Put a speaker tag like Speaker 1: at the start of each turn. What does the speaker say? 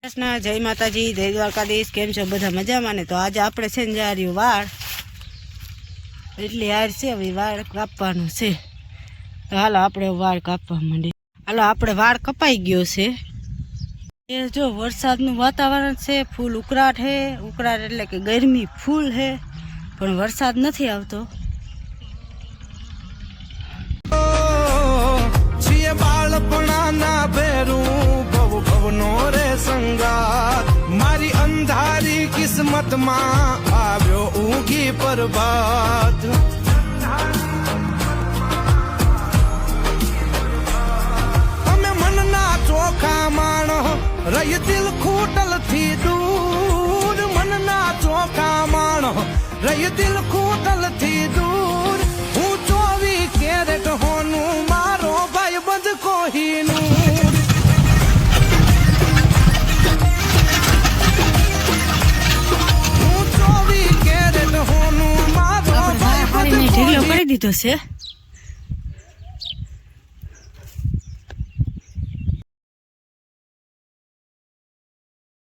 Speaker 1: કૃષ્ણ, જય માતાજી, જય દ્વારકાધીશ। કેમ છો બધા મજામાં ને? તો આજે આપણે છે ને જા રહ્યું વાળ એટલે યાર છે હવે વાળ કાપવાનું છે, તો હાલો આપણે વાળ કાપવા માંડીએ। હાલો આપણે વાળ કપાઈ ગયો છે। એ જો વરસાદનું વાતાવરણ છે, ફૂલ ઉકળાટ છે, ઉકળાટ એટલે કે ગરમી ફૂલ છે, પણ વરસાદ નથી આવતો।
Speaker 2: મારી અંધારી કિસ્મત માં આવ્યો ઊંઘી પરબાદ। અમે મનના ચોખા માણો રહી દિલ ખૂટલ થી દૂર। મનના ચોખા માણો રહી દિલ ખૂટલ થી દૂર। હું 24 કેરેટ હોનું મારો ભાઈ બંધ કોહીનું।
Speaker 1: ઢીલો કરી દીધો છે।